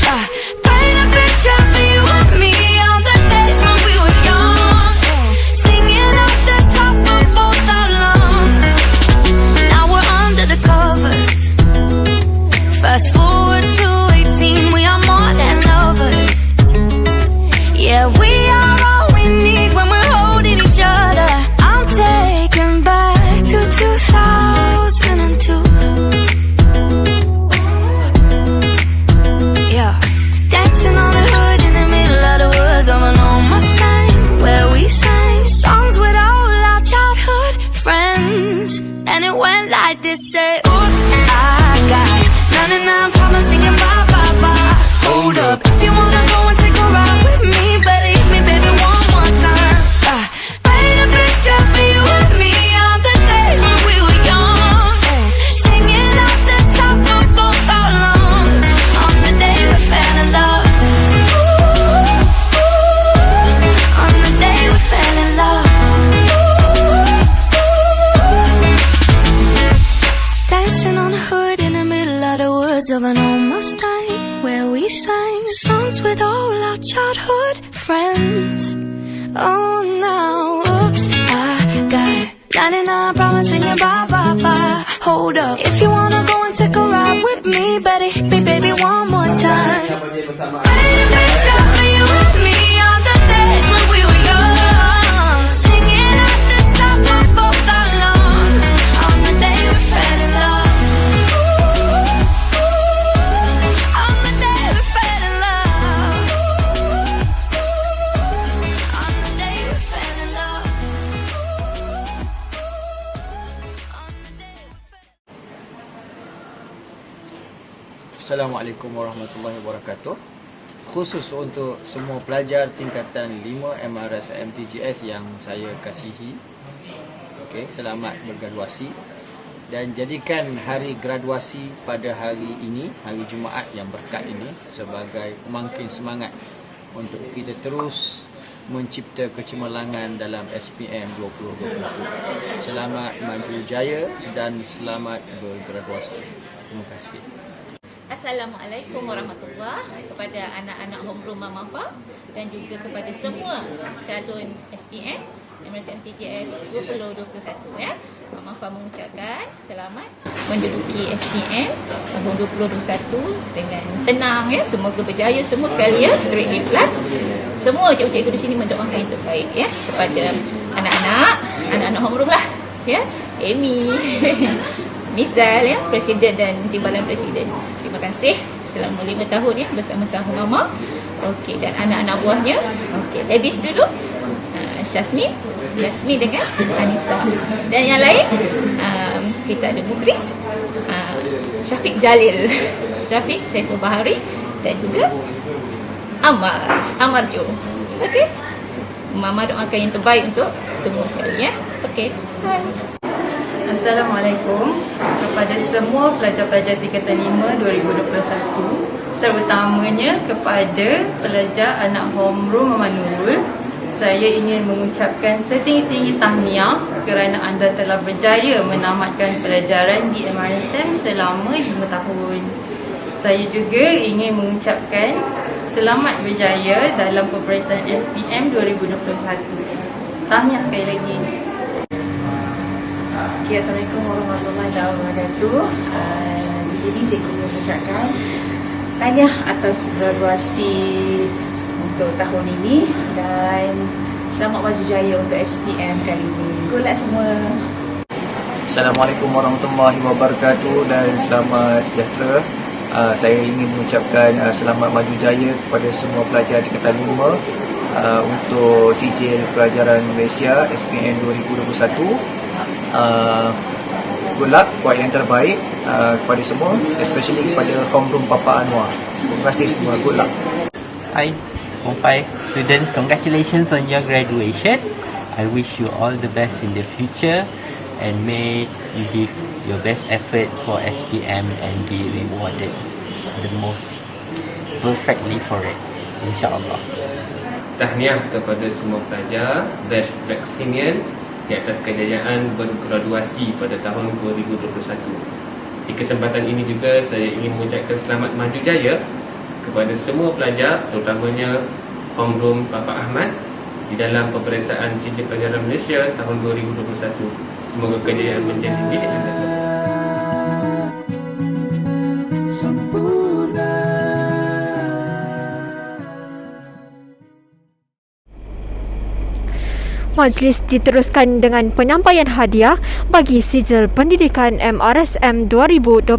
Paint a picture for you and me on the days when we were young, singing off the top of both our lungs. Now we're under the covers. Fast forward to 18, we are more than lovers. Yeah, we are all we need when we're holding each other. I'm taken back to 2002. Yeah, dancing on the hood in the middle of the woods of an old Mustang, where we sang songs with all our childhood friends. And it went like this, say, oops, I got 99 problems singing bye, bye, bye. Hold up, if you wanna go and take a ride with me, better hit me, baby, one more time. Paint a picture for you and me on the days when we were young, singing off the top of both our lungs on the day we fell in love. On the day we fell in love. Dancing on the hood in the middle of the woods of an old Mustang, where we sang songs with all our childhood friends. Oh, now, oops, I got 99 problems singing bye, bye, bye. Hold up, if you want better hit me, baby, one more time. Paint a picture for you and me on the days when we were young, singing at the top of both our lungs on the day we fell in love. On the day we fell in love. On the day we fell in love. On the day we fell. Assalamualaikum warahmatullahi wabarakatuh. Khusus untuk semua pelajar tingkatan 5 MRS MTGS yang saya kasihi. Okey, selamat bergraduasi dan jadikan hari graduasi pada hari ini, hari Jumaat yang berkat ini sebagai pemangkin semangat untuk kita terus mencipta kecemerlangan dalam SPM 2020. Selamat maju jaya dan selamat bergraduasi. Terima kasih. Assalamualaikum warahmatullahi kepada anak-anak homeroom Mama Fa dan juga kepada semua calon SPM MRS MTGS 2021 ya. Mama Fa mengucapkan selamat menduduki SPM tahun 2021 dengan tenang ya. Semoga berjaya semua sekali ya, straight A+. Semua cikgu-cikgu di sini mendoakan yang terbaik ya kepada anak-anak homeroom lah ya. Amy Mizal ya, Presiden dan Timbalan Presiden. Terima kasih selama 5 tahun ya bersama-sama Mama. Okey, dan anak-anak buahnya. Okey, ladies dulu. Yasmin dengan Anissa. Dan yang lain kita ada Mukris, Syafiq Jalil, Syafiq Saiful Bahari dan juga Amar Jo. Okey. Mama doakan yang terbaik untuk semua sekali ya. Okey. Bye. Assalamualaikum kepada semua pelajar-pelajar tingkatan 5 2021, terutamanya kepada pelajar anak homeroom Mama Nurul. Saya ingin mengucapkan setinggi-tinggi tahniah kerana anda telah berjaya menamatkan pelajaran di MRSM selama 5 tahun. Saya juga ingin mengucapkan selamat berjaya dalam peperiksaan SPM 2021. Tahniah sekali lagi. Okay, Assalamualaikum warahmatullahi wabarakatuh. Di sini saya ingin mengucapkan tahniah atas graduasi untuk tahun ini dan selamat maju jaya untuk SPM kali ini. Good luck semua. Assalamualaikum warahmatullahi wabarakatuh dan selamat sejahtera. Saya ingin mengucapkan selamat maju jaya kepada semua pelajar tingkatan 5 untuk sijil pelajaran Malaysia SPM 2021. Good luck, buat yang terbaik kepada semua, especially kepada homeroom Papa Anwar. Terima kasih semua, good luck. Hi, Mumpai students, congratulations on your graduation. I wish you all the best in the future and may you give your best effort for SPM and be rewarded the most perfectly for it, insyaAllah. Tahniah kepada semua pelajar batch Black Senior di atas kejayaan bergraduasi pada tahun 2021. Di kesempatan ini juga saya ingin mengucapkan selamat maju jaya kepada semua pelajar, terutamanya homeroom Papa Ahmad di dalam peperiksaan sijil pelajaran Malaysia tahun 2021. Semoga kejayaan menjadi milik anda semua. Majlis diteruskan dengan penyampaian hadiah bagi sijil pendidikan MRSM 2021.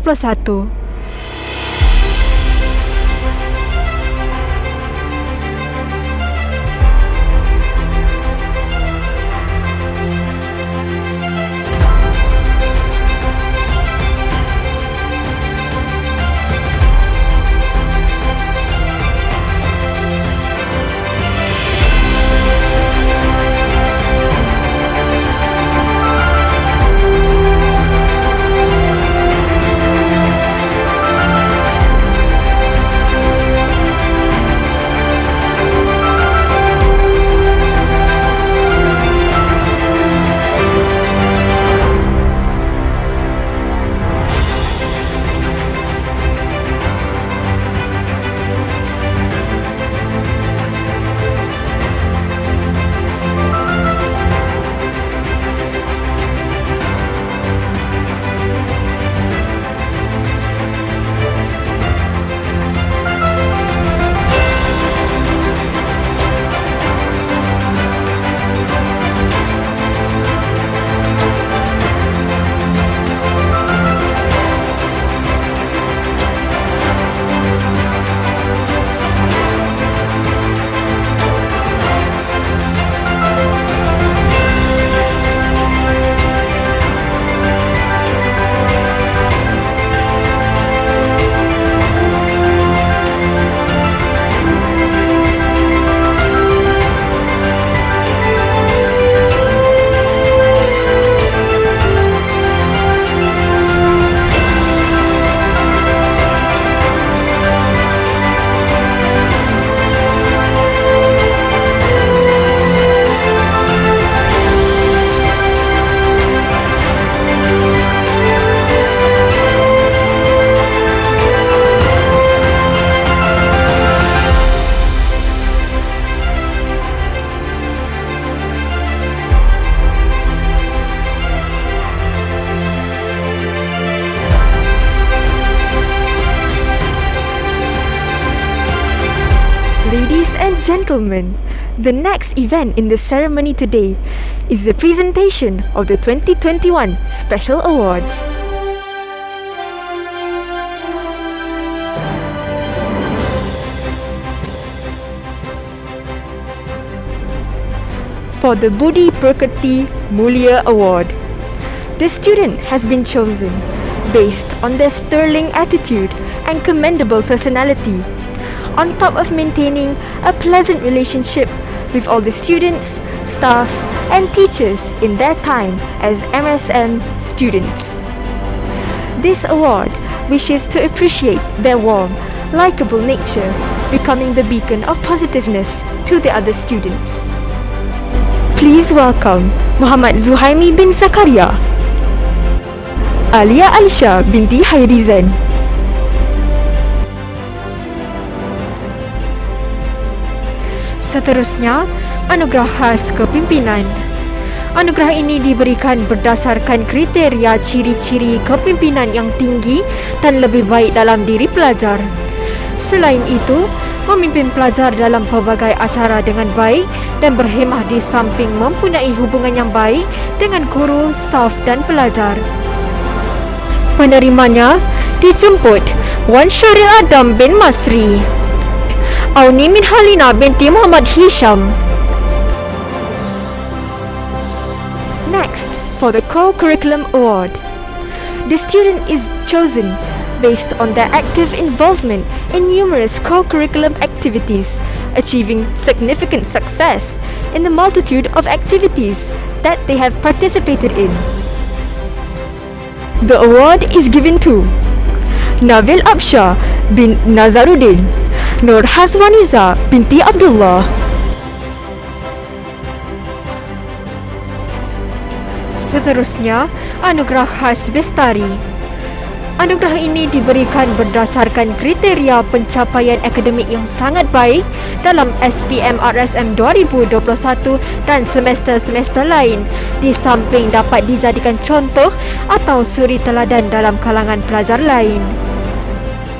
gentlemen, the next event in the ceremony today is the presentation of the 2021 Special Awards. For the Budi Pekerti Mulia Award, the student has been chosen based on their sterling attitude and commendable personality, on top of maintaining a pleasant relationship with all the students, staff and teachers in their time as MSM students. This award wishes to appreciate their warm, likable nature, becoming the beacon of positiveness to the other students. Please welcome Muhammad Zuhaimi bin Zakaria, Alia Alisha binti Hairizan, seterusnya, anugerah khas kepimpinan. Anugerah ini diberikan berdasarkan kriteria ciri-ciri kepimpinan yang tinggi dan lebih baik dalam diri pelajar. Selain itu, memimpin pelajar dalam pelbagai acara dengan baik dan berhemah di samping mempunyai hubungan yang baik dengan guru, staf dan pelajar. Penerimanya dijemput Wan Syaril Adam bin Masri, Auni Min Halina binti Muhammad Hisham. Next, for the Co-Curriculum Award, the student is chosen based on their active involvement in numerous co-curriculum activities, achieving significant success in the multitude of activities that they have participated in. The award is given to Nabil Abshah bin Nazaruddin, Nur Hazwaniza binti Abdullah. Seterusnya, anugerah khas Bestari. Anugerah ini diberikan berdasarkan kriteria pencapaian akademik yang sangat baik dalam SPM RSM 2021 dan semester-semester lain, di samping dapat dijadikan contoh atau suri teladan dalam kalangan pelajar lain.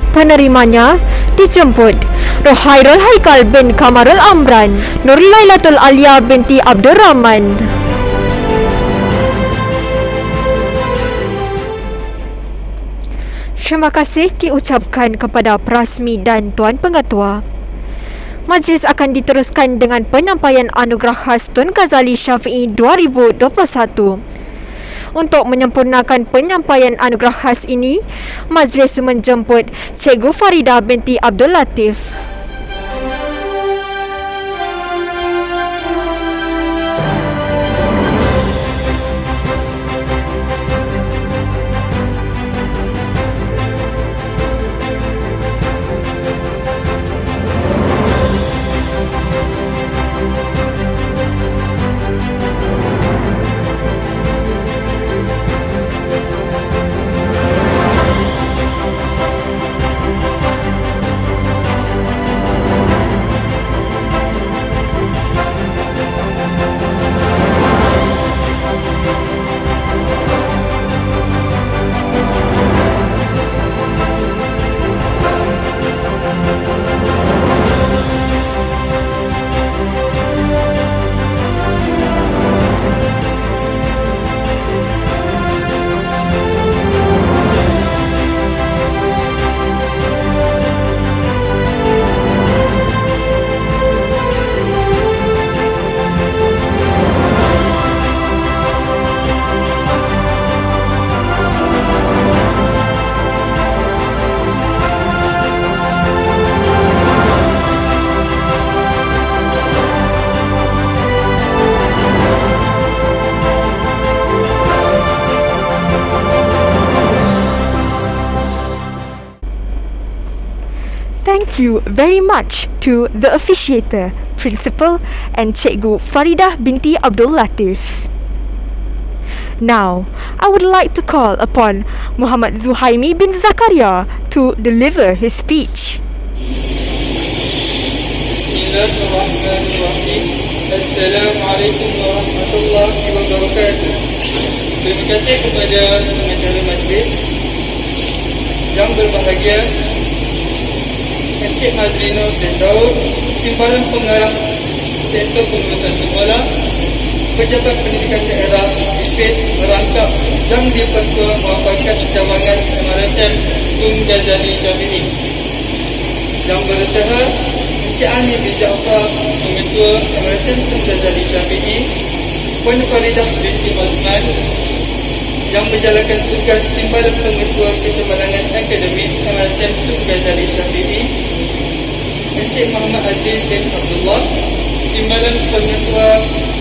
Penerimanya dijemput Rohairul Haikal bin Kamarul Amran, Nur Lailatul Alia binti Abdul Rahman. Terima kasih diucapkan kepada Prasmi dan Tuan Pengetua. Majlis akan diteruskan dengan penyampaian anugerah khas Tun Ghazali Syafi'i 2021. Untuk menyempurnakan penyampaian anugerah khas ini, majlis menjemput Cikgu Farida binti Abdul Latif. Thank you very much to the officiator, Principal and Cikgu Faridah binti Abdul Latif. Now, I would like to call upon Muhammad Zuhaimi bin Zakaria to deliver his speech. Bismillahirrahmanirrahim. Assalamualaikum warahmatullahi wabarakatuh. Terima kasih kepada pengacara majlis yang berbahagia, Encik Mazlino bin Daud, Timbalan Pengarah Sektor Pengurusan Semula, Pejabat Pendidikan Daerah IPIS merangkap yang di-Pertua Muafakat Cawangan MRSM Tun Ghazali Syafi'i. Yang berusaha Encik Ani bin Jaafar, Pengetua MRSM Tun Ghazali Syafi'i, Puan Faridah binti Osman, yang menjalankan tugas Timbalan Pengetua Kecemerlangan Akademik MRSM Tun Ghazali Syafi'i, Encik Muhammad Azim bin Abdullah, Timbalan Pengetua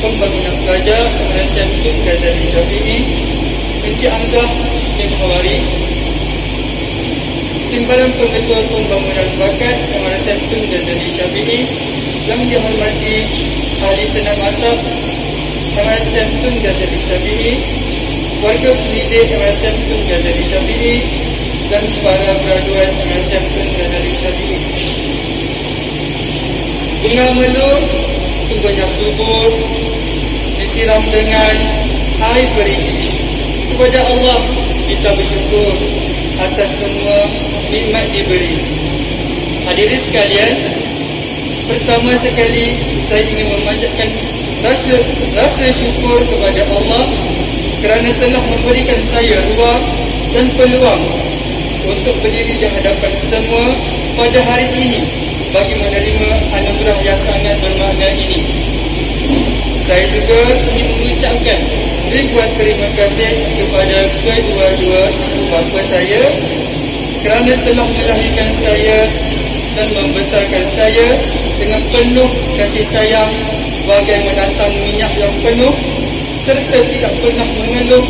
Pembangunan Pelajar MRSM Tun Ghazali Syafi'i, Encik Hamzah bin Hawari, Timbalan Pengetua Pembangunan Bakat MRSM Tun Ghazali Syafi'i, yang dihormati Ahli Senat Matab MRSM Tun Ghazali Syafi'i, warga pendidik MRSM Tun Ghazali Syafi'i, dan para graduan MRSM Tun Ghazali Syafi'i. Bunga melur, tumbuhnya subur, disiram dengan air berigi. Kepada Allah kita bersyukur atas semua nikmat diberi. Hadirin sekalian, pertama sekali saya ingin memanjatkan rasa syukur kepada Allah kerana telah memberikan saya ruang dan peluang untuk berdiri di hadapan semua pada hari ini bagi menerima anugerah yang sangat bermakna ini. Saya juga ingin mengucapkan ribuan terima kasih kepada kedua-dua ibu bapa saya kerana telah melahirkan saya dan membesarkan saya dengan penuh kasih sayang bagai menatang minyak yang penuh, serta tidak pernah mengeluh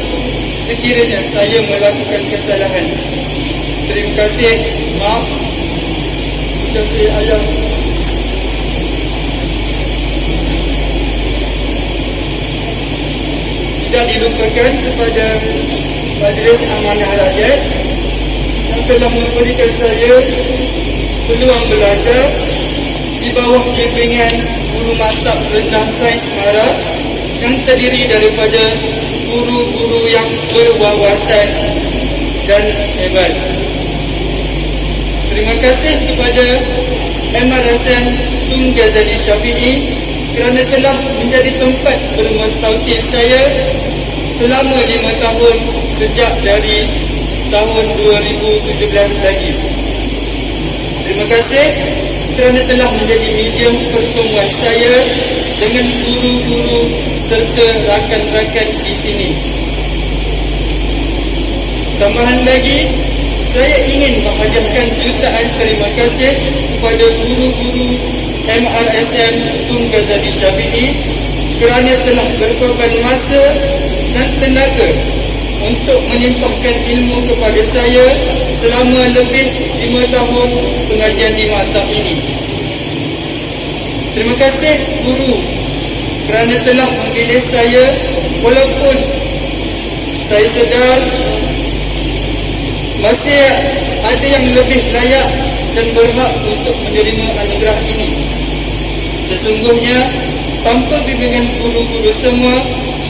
sekiranya saya melakukan kesalahan. Terima kasih, maaf, sudah saya ayah. Tidak dilupakan kepada Majlis Amanah Rakyat yang telah memberikan saya peluang belajar di bawah bimbingan Guru Maktab Rendah Sains Mara yang terdiri daripada guru-guru yang berwawasan dan hebat. Terima kasih kepada MRSM Tun Ghazali Syafi'i kerana telah menjadi tempat bermustautin saya selama 5 tahun sejak dari tahun 2017 lagi. Terima kasih kerana telah menjadi medium pertemuan saya dengan guru-guru serta rakan-rakan di sini. Tambahan lagi, saya ingin menghadiahkan jutaan terima kasih kepada guru-guru MRSM Tun Ghazali Syafi'i kerana telah berkorban masa dan tenaga untuk menimpahkan ilmu kepada saya selama lebih 5 tahun pengajian di maktab ini. Terima kasih guru kerana telah memilih saya walaupun saya sedar masih ada yang lebih layak dan berhak untuk menerima anugerah ini. Sesungguhnya tanpa bimbingan guru-guru semua,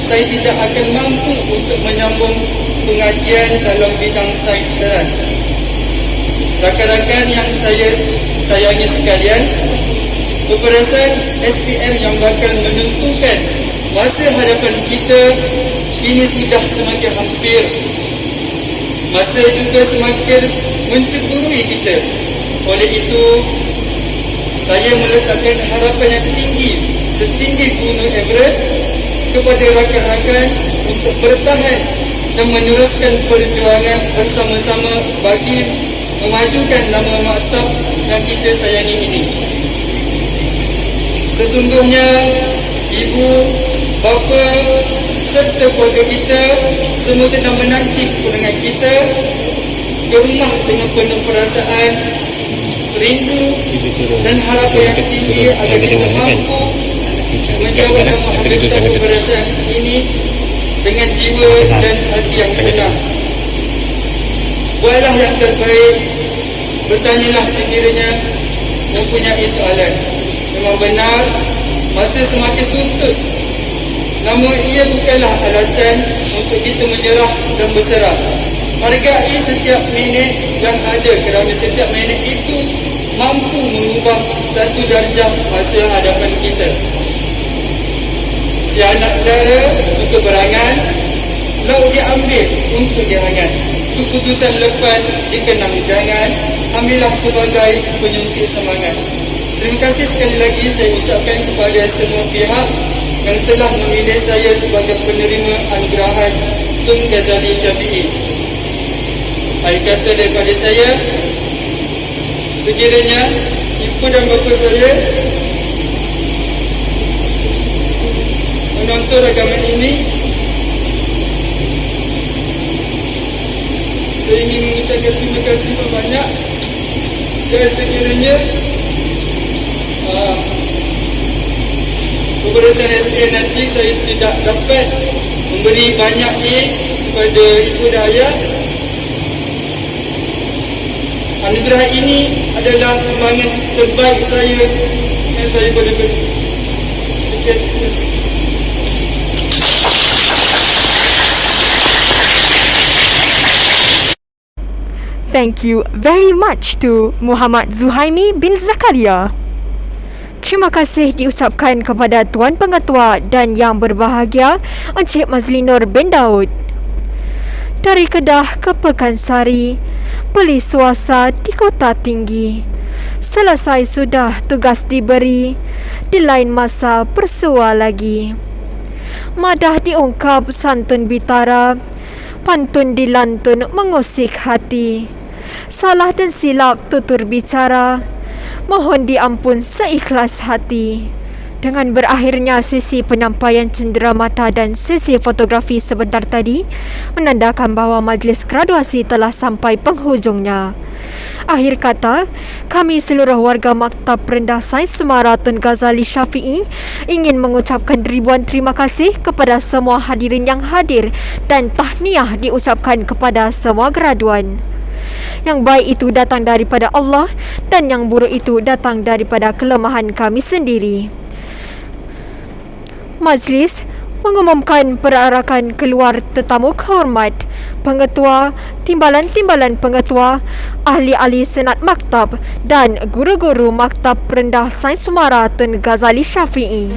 saya tidak akan mampu untuk menyambung pengajian dalam bidang sains teras. Rakan-rakan yang saya sayangi sekalian, peperasan SPM yang bakal menentukan masa hadapan kita kini sudah semakin hampir. Masa juga semakin mencemburui kita. Oleh itu, saya meletakkan harapan yang tinggi setinggi gunung Everest kepada rakan-rakan untuk bertahan dan meneruskan perjuangan bersama-sama bagi memajukan nama maktab yang kita sayangi ini. Sesungguhnya ibu, bapa serta keluarga kita semua sedang menanti kepulangan kita ke rumah dengan penuh perasaan rindu dan harapan yang tinggi agar kita mampu menjawab dan menghabiskan peperasan ini dengan jiwa dan hati yang tenang. Buatlah yang terbaik, bertanyalah sekiranya mempunyai soalan. Memang benar, masa semakin suntut, namun ia bukanlah alasan untuk kita menyerah dan berserah. Hargai setiap minit yang ada kerana setiap minit itu mampu mengubah satu darjah masa hadapan kita. Si anak dara suka berangan, lauk diambil untuk dihangat. Keputusan lepas dikenang jangan, ambillah sebagai penyuntik semangat. Terima kasih sekali lagi saya ucapkan kepada semua pihak yang telah memilih saya sebagai penerima anugerah Tun Ghazali Syafi'i. Akhir kata daripada saya, sekiranya ibu dan bapa saya menonton rakaman ini, saya ingin mengucapkan terima kasih banyak. Dan sekiranya keberusan SPM nanti saya tidak dapat memberi banyak kepada ibu dan ayah, anugerah ini adalah semangat terbaik saya yang saya boleh beri. Sekian, terima kasih. Thank you very much to Muhammad Zuhaimi bin Zakaria. Terima kasih diucapkan kepada Tuan Pengetua dan yang berbahagia Encik Mazli Nur bin Daud. Dari Kedah ke Pekansari, beli suasa di Kota Tinggi. Selesai sudah tugas diberi, di lain masa bersua lagi. Madah diungkap santun bitara, pantun dilantun mengusik hati. Salah dan silap tutur bicara, mohon diampun seikhlas hati. Dengan berakhirnya sesi penyampaian cenderamata dan sesi fotografi sebentar tadi, menandakan bahawa majlis graduasi telah sampai penghujungnya. Akhir kata, kami seluruh warga Maktab Rendah Sains Semara Tun Ghazali Syafi'i ingin mengucapkan ribuan terima kasih kepada semua hadirin yang hadir dan tahniah diucapkan kepada semua graduan. Yang baik itu datang daripada Allah dan yang buruk itu datang daripada kelemahan kami sendiri. Majlis mengumumkan perarakan keluar tetamu kehormat, pengetua, timbalan-timbalan pengetua, ahli-ahli senat maktab dan guru-guru Maktab Rendah Sains Semara Tun Ghazali Syafi'i.